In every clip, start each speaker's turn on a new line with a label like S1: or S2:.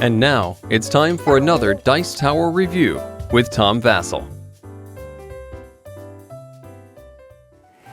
S1: And now, it's time for another Dice Tower review with Tom Vasel.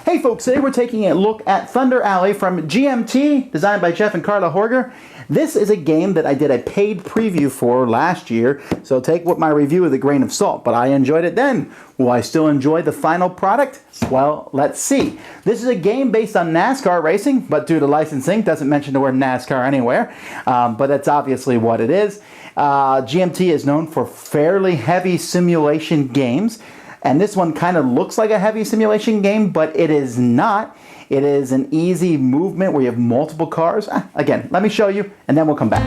S2: Hey folks, today we're taking a look at Thunder Alley from GMT, designed by Jeff and Carla Horger. This is a game that I did a paid preview for last year, so take my review with a grain of salt, but I enjoyed it then. Will I still enjoy the final product? Well, let's see. This is a game based on NASCAR racing, but due to licensing, doesn't mention the word NASCAR anywhere, but that's obviously what it is. GMT is known for fairly heavy simulation games, and this one kind of looks like a heavy simulation game, but it is not. It is an easy movement where you have multiple cars. Again, let me show you, and then we'll come back.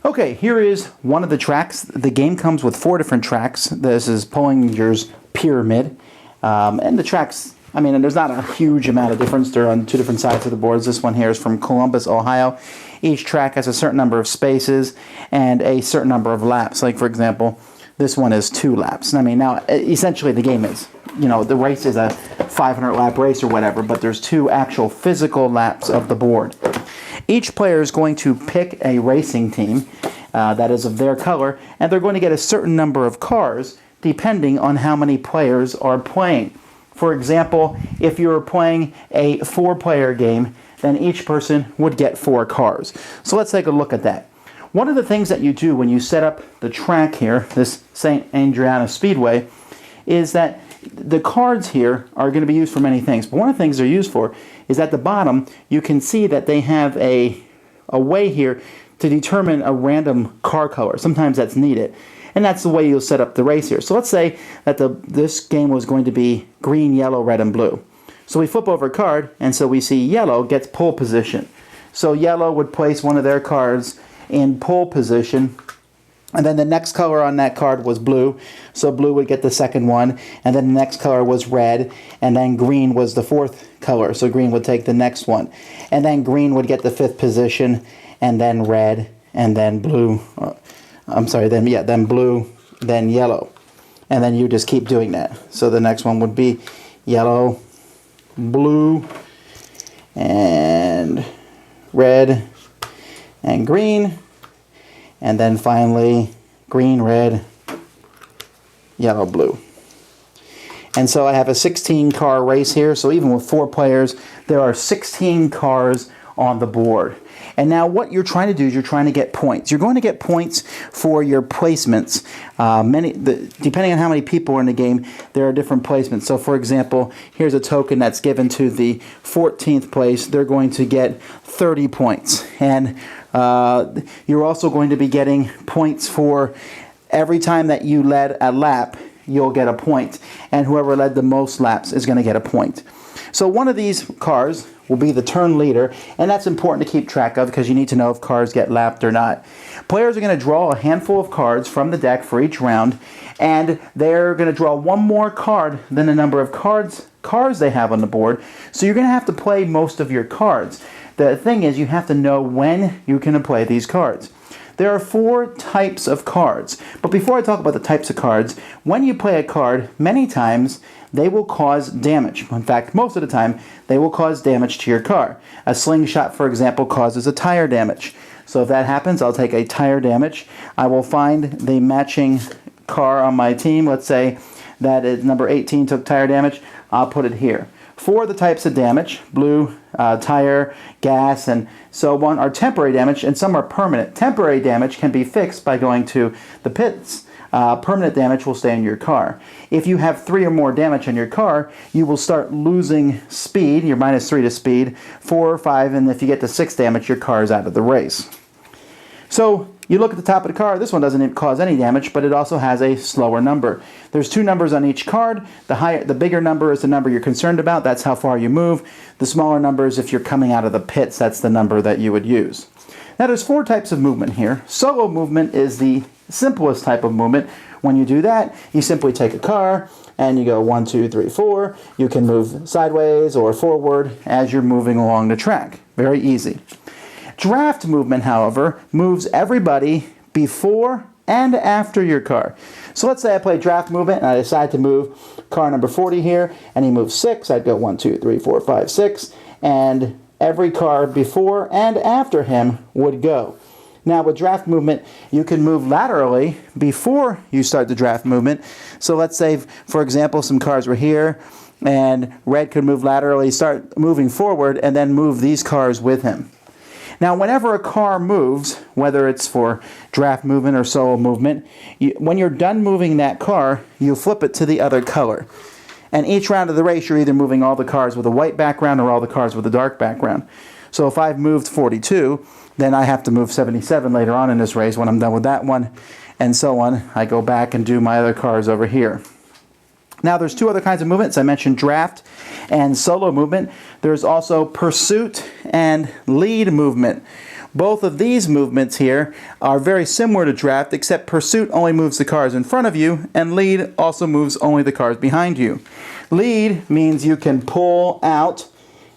S2: Okay, here is one of the tracks. The game comes with 4 different tracks. This is Pullinger's Pyramid. And the tracks, there's not a huge amount of difference. They're on 2 different sides of the boards. This one here is from Columbus, Ohio. Each track has a certain number of spaces and a certain number of laps. Like, for example, this one is 2 laps. Now, essentially the game is, the race is a 500-lap race or whatever, but there's 2 actual physical laps of the board. Each player is going to pick a racing team that is of their color, and they're going to get a certain number of cars depending on how many players are playing. For example, if you were playing a 4-player game, then each person would get 4 cars. So let's take a look at that. One of the things that you do when you set up the track here, this St. Adriana Speedway, is that the cards here are going to be used for many things. But one of the things they're used for is at the bottom, you can see that they have a way here to determine a random car color. Sometimes that's needed. And that's the way you'll set up the race here. So let's say that this game was going to be green, yellow, red, and blue. So we flip over a card, and so we see yellow gets pole position. So yellow would place one of their cards in pole position, and then the next color on that card was blue, so blue would get the second one, and then the next color was red, and then green was the 4th color, so green would take the next one. And then green would get the 5th position, and then red, and then blue, then blue, then yellow. And then you just keep doing that. So the next one would be yellow, blue, and red, and green. And then finally, green, red, yellow, blue. And so I have a 16-car race here. So even with 4 players, there are 16 cars on the board. And now what you're trying to do is you're trying to get points. You're going to get points for your placements. Depending on how many people are in the game, there are different placements. So for example, here's a token that's given to the 14th place. They're going to get 30 points. And you're also going to be getting points for every time that you led a lap, you'll get a point. And whoever led the most laps is going to get a point. So one of these cars will be the turn leader, and that's important to keep track of because you need to know if cars get lapped or not. Players are going to draw a handful of cards from the deck for each round, and they're going to draw one more card than the number of cars they have on the board. So you're going to have to play most of your cards. The thing is, you have to know when you can play these cards. There are 4 types of cards. But before I talk about the types of cards, when you play a card, many times they will cause damage. In fact, most of the time, they will cause damage to your car. A slingshot, for example, causes a tire damage. So if that happens, I'll take a tire damage. I will find the matching car on my team. Let's say that number 18 took tire damage. I'll put it here. 4 of the types of damage, blue, tire, gas, and so on, are temporary damage, and some are permanent. Temporary damage can be fixed by going to the pits. Permanent damage will stay in your car. If you have 3 or more damage on your car, you will start losing speed. You're -3 to speed, 4 or 5, and if you get to 6 damage, your car is out of the race. So you look at the top of the card, this one doesn't cause any damage, but it also has a slower number. There's 2 numbers on each card. The bigger number is the number you're concerned about. That's how far you move. The smaller number is if you're coming out of the pits. That's the number that you would use. Now there's 4 types of movement here. Solo movement is the simplest type of movement. When you do that, you simply take a car and you go 1, 2, 3, 4. You can move sideways or forward as you're moving along the track. Very easy. Draft movement, however, moves everybody before and after your car. So let's say I play draft movement and I decide to move car number 40 here, and he moves 6. I'd go 1, 2, 3, 4, 5, 6, and every car before and after him would go. Now with draft movement, you can move laterally before you start the draft movement. So let's say, for example, some cars were here, and red could move laterally, start moving forward, and then move these cars with him. Now, whenever a car moves, whether it's for draft movement or solo movement, when you're done moving that car, you flip it to the other color. And each round of the race, you're either moving all the cars with a white background or all the cars with a dark background. So if I've moved 42, then I have to move 77 later on in this race when I'm done with that one, and so on. I go back and do my other cars over here. Now, there's two other kinds of movements. I mentioned draft and solo movement. There's also pursuit and lead movement. Both of these movements here are very similar to draft, except pursuit only moves the cars in front of you, and lead also moves only the cars behind you. Lead means you can pull out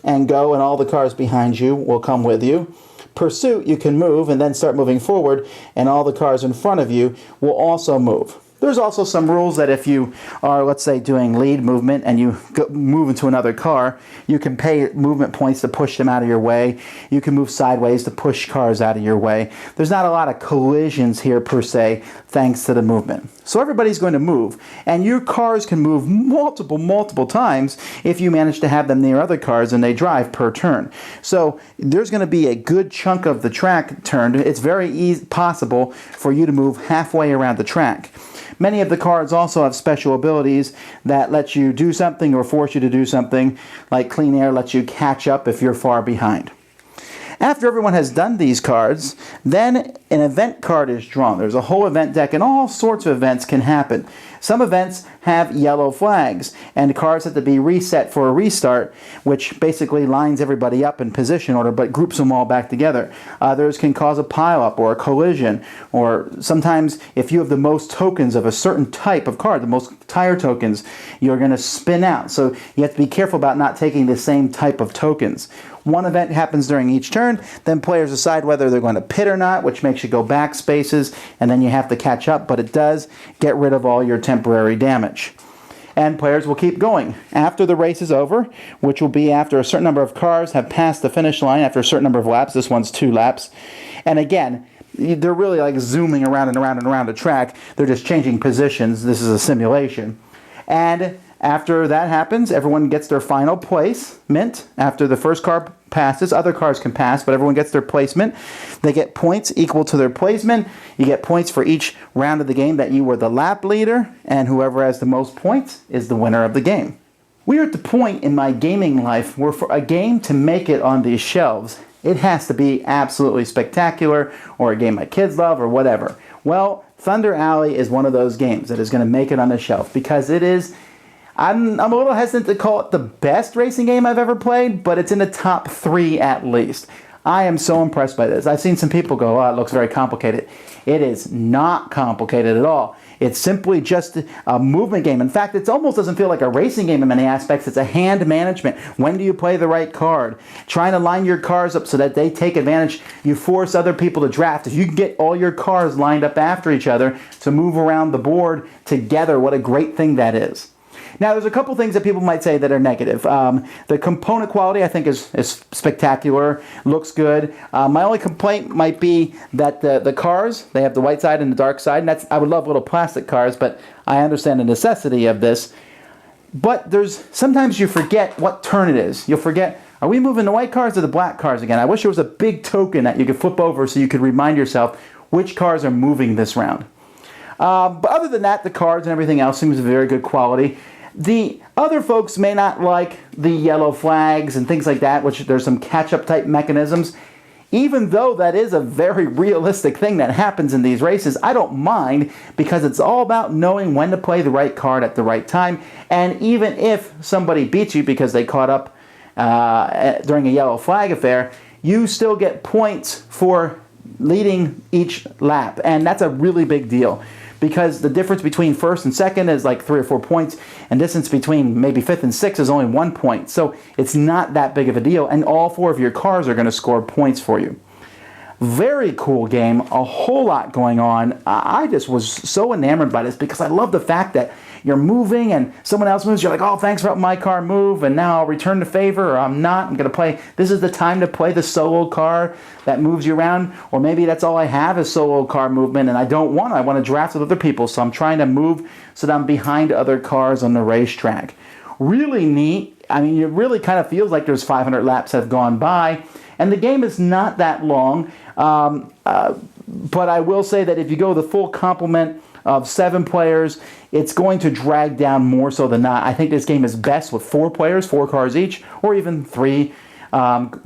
S2: and go, and all the cars behind you will come with you. Pursuit, you can move and then start moving forward, and all the cars in front of you will also move. There's also some rules that if you are, let's say, doing lead movement and you move into another car, you can pay movement points to push them out of your way. You can move sideways to push cars out of your way. There's not a lot of collisions here per se, thanks to the movement. So everybody's going to move, and your cars can move multiple times if you manage to have them near other cars and they drive per turn. So there's going to be a good chunk of the track turned. It's very possible for you to move halfway around the track. Many of the cards also have special abilities that let you do something or force you to do something, like Clean Air lets you catch up if you're far behind. After everyone has done these cards, then an event card is drawn. There's a whole event deck, and all sorts of events can happen. Some events have yellow flags, and cards have to be reset for a restart, which basically lines everybody up in position order but groups them all back together. Others can cause a pileup or a collision, or sometimes if you have the most tokens of a certain type of card, the most tire tokens, you're going to spin out. So you have to be careful about not taking the same type of tokens. One event happens during each turn, then players decide whether they're going to pit or not, which makes you go back spaces, and then you have to catch up, but it does get rid of all your temporary damage. And players will keep going. After the race is over, which will be after a certain number of cars have passed the finish line, after a certain number of laps, this one's 2 laps, and again, they're really like zooming around and around and around the track. They're just changing positions. This is a simulation. And after that happens, everyone gets their final placement. After the first car passes, other cars can pass, but everyone gets their placement. They get points equal to their placement. You get points for each round of the game that you were the lap leader, and whoever has the most points is the winner of the game. We are at the point in my gaming life where for a game to make it on these shelves, it has to be absolutely spectacular, or a game my kids love, or whatever. Well, Thunder Alley is one of those games that is going to make it on the shelf, because it is... I'm a little hesitant to call it the best racing game I've ever played, but it's in the top 3 at least. I am so impressed by this. I've seen some people go, oh, it looks very complicated. It is not complicated at all. It's simply just a movement game. In fact, it almost doesn't feel like a racing game in many aspects. It's a hand management. When do you play the right card? Trying to line your cars up so that they take advantage. You force other people to draft. If you can get all your cars lined up after each other to move around the board together, what a great thing that is. Now, there's a couple things that people might say that are negative. The component quality, I think, is spectacular, looks good. My only complaint might be that the cars, they have the white side and the dark side, and I would love little plastic cars, but I understand the necessity of this. But sometimes you forget what turn it is. You'll forget, are we moving the white cars or the black cars again? I wish there was a big token that you could flip over so you could remind yourself which cars are moving this round. But other than that, the cards and everything else seems very good quality. The other folks may not like the yellow flags and things like that, which there's some catch-up type mechanisms. Even though that is a very realistic thing that happens in these races, I don't mind, because it's all about knowing when to play the right card at the right time. And even if somebody beats you because they caught up during a yellow flag affair, you still get points for leading each lap. And that's a really big deal, because the difference between first and second is like 3 or 4 points, and distance between maybe fifth and sixth is only 1 point. So it's not that big of a deal, and all 4 of your cars are going to score points for you. Very cool game, a whole lot going on. I just was so enamored by this because I love the fact that you're moving and someone else moves. You're like, oh, thanks for helping my car move, and now I'll return the favor, or I'm not. I'm going to play. This is the time to play the solo car that moves you around, or maybe that's all I have is solo car movement, and I don't want to. I want to draft with other people, so I'm trying to move so that I'm behind other cars on the racetrack. Really neat. I mean, it really kind of feels like there's 500 laps have gone by, and the game is not that long. But I will say that if you go the full complement of 7 players, it's going to drag down more so than not. I think this game is best with 4 players, 4 cars each, or even 3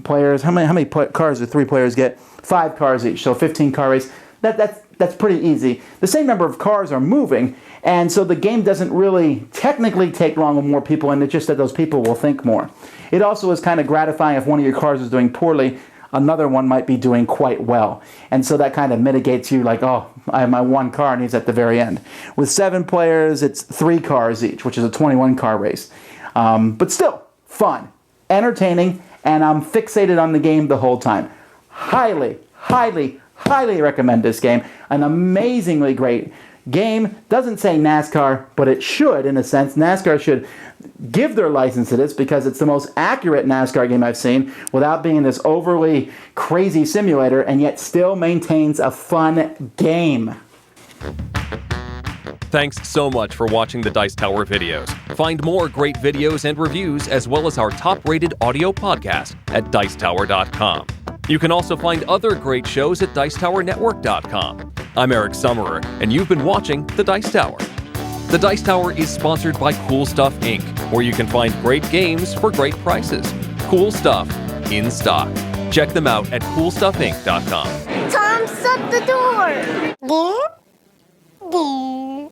S2: players. How many cars do 3 players get? 5 cars each, so 15 car race. That's pretty easy. The same number of cars are moving, and so the game doesn't really technically take long with more people, and it's just that those people will think more. It also is kind of gratifying if one of your cars is doing poorly, another one might be doing quite well. And so that kind of mitigates you, like, oh, I have my 1 car and he's at the very end. With 7 players, it's 3 cars each, which is a 21 car race. But still, fun, entertaining, and I'm fixated on the game the whole time. Highly, highly, highly recommend this game. An amazingly great game. Doesn't say NASCAR, but it should, in a sense. NASCAR should give their license to this because it's the most accurate NASCAR game I've seen without being this overly crazy simulator, and yet still maintains a fun game.
S1: Thanks so much for watching the Dice Tower videos. Find more great videos and reviews, as well as our top-rated audio podcast at Dicetower.com. You can also find other great shows at DicetowerNetwork.com. I'm Eric Summerer, and you've been watching The Dice Tower. The Dice Tower is sponsored by Cool Stuff Inc., where you can find great games for great prices. Cool stuff in stock. Check them out at CoolStuffInc.com.
S3: Tom, shut the door! There? There.